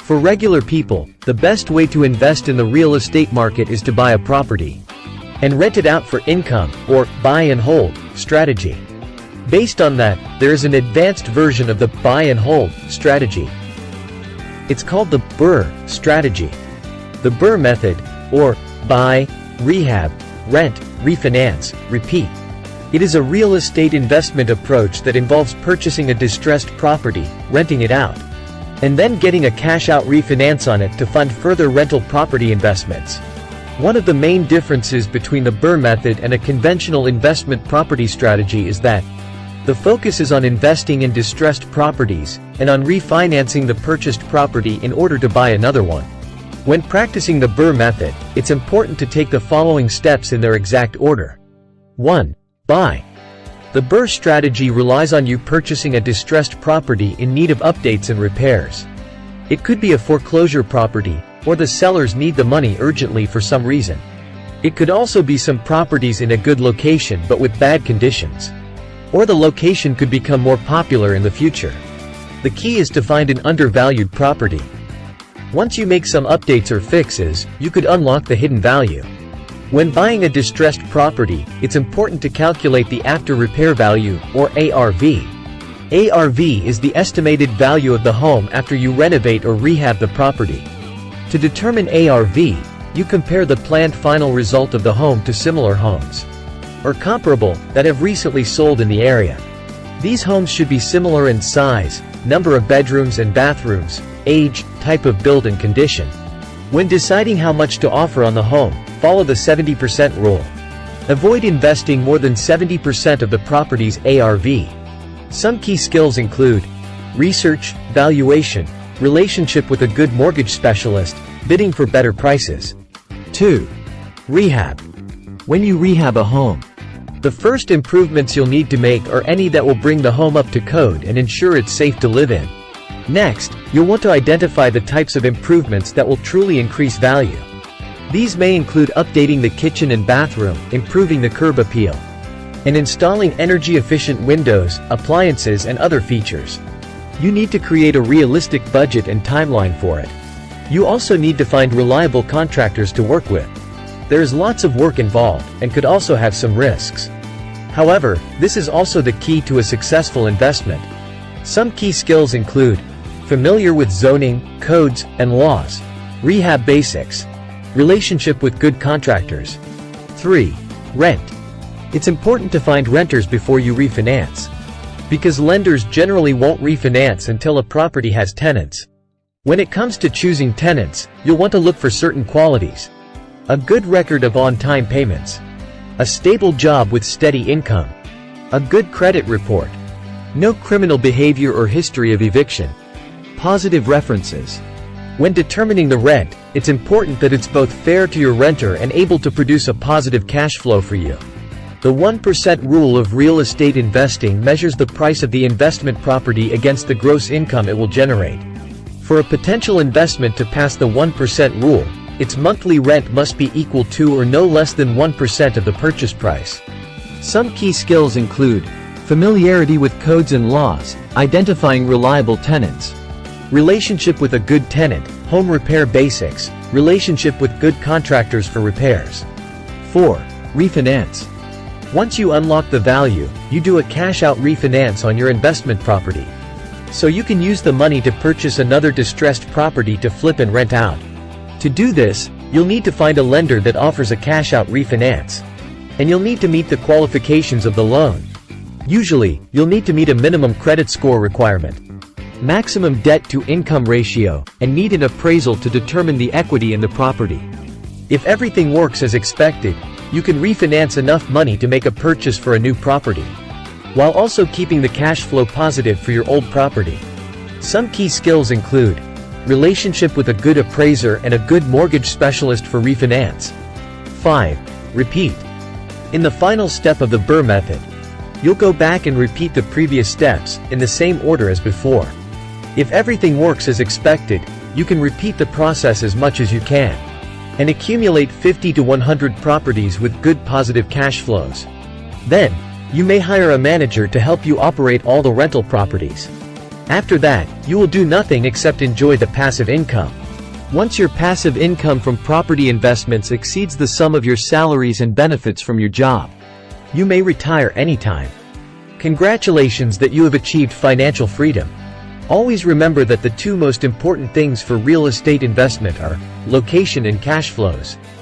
For regular people, the best way to invest in the real estate market is to buy a property and rent it out for income, or buy and hold strategy. Based on that, there is an advanced version of the buy and hold strategy. It's called the BRRRR strategy. The BRRRR method, or buy, rehab, rent, refinance, repeat. It is a real estate investment approach that involves purchasing a distressed property, renting it out, and then getting a cash-out refinance on it to fund further rental property investments. One of the main differences between the BRRRR method and a conventional investment property strategy is that the focus is on investing in distressed properties and on refinancing the purchased property in order to buy another one. When practicing the BRRRR method, it's important to take the following steps in their exact order. 1. Buy. The BRRRR strategy relies on you purchasing a distressed property in need of updates and repairs. It could be a foreclosure property, or the sellers need the money urgently for some reason. It could also be some properties in a good location but with bad conditions. Or the location could become more popular in the future. The key is to find an undervalued property. Once you make some updates or fixes, you could unlock the hidden value. When buying a distressed property, it's important to calculate the after-repair value, or ARV. ARV is the estimated value of the home after you renovate or rehab the property. To determine ARV, you compare the planned final result of the home to similar homes, or comparable, that have recently sold in the area. These homes should be similar in size, number of bedrooms and bathrooms, age, type of build and condition. When deciding how much to offer on the home, follow the 70% rule. Avoid investing more than 70% of the property's ARV. Some key skills include research, valuation, relationship with a good mortgage specialist, bidding for better prices. 2. Rehab. When you rehab a home, the first improvements you'll need to make are any that will bring the home up to code and ensure it's safe to live in. Next, you'll want to identify the types of improvements that will truly increase value. These may include updating the kitchen and bathroom, improving the curb appeal, and installing energy-efficient windows, appliances and other features. You need to create a realistic budget and timeline for it. You also need to find reliable contractors to work with. There is lots of work involved, and could also have some risks. However, this is also the key to a successful investment. Some key skills include familiar with zoning, codes, and laws, rehab basics, relationship with good contractors. 3. Rent. It's important to find renters before you refinance, because lenders generally won't refinance until a property has tenants. When it comes to choosing tenants, you'll want to look for certain qualities: a good record of on-time payments, a stable job with steady income, a good credit report, no criminal behavior or history of eviction, positive references. When determining the rent, it's important that it's both fair to your renter and able to produce a positive cash flow for you. The 1% rule of real estate investing measures the price of the investment property against the gross income it will generate. For a potential investment to pass the 1% rule, its monthly rent must be equal to or no less than 1% of the purchase price. Some key skills include familiarity with codes and laws, identifying reliable tenants, relationship with a good tenant, home repair basics, relationship with good contractors for repairs. 4. Refinance. Once you unlock the value, you do a cash-out refinance on your investment property. So you can use the money to purchase another distressed property to flip and rent out. To do this, you'll need to find a lender that offers a cash-out refinance. And you'll need to meet the qualifications of the loan. Usually, you'll need to meet a minimum credit score requirement, maximum debt-to-income ratio, and need an appraisal to determine the equity in the property. If everything works as expected, you can refinance enough money to make a purchase for a new property, while also keeping the cash flow positive for your old property. Some key skills include relationship with a good appraiser and a good mortgage specialist for refinance. 5. Repeat. In the final step of the BRRRR method, you'll go back and repeat the previous steps, in the same order as before. If everything works as expected, you can repeat the process as much as you can, and accumulate 50 to 100 properties with good positive cash flows. Then, you may hire a manager to help you operate all the rental properties. After that, you will do nothing except enjoy the passive income. Once your passive income from property investments exceeds the sum of your salaries and benefits from your job, you may retire anytime. Congratulations that you have achieved financial freedom. Always remember that the two most important things for real estate investment are location and cash flows.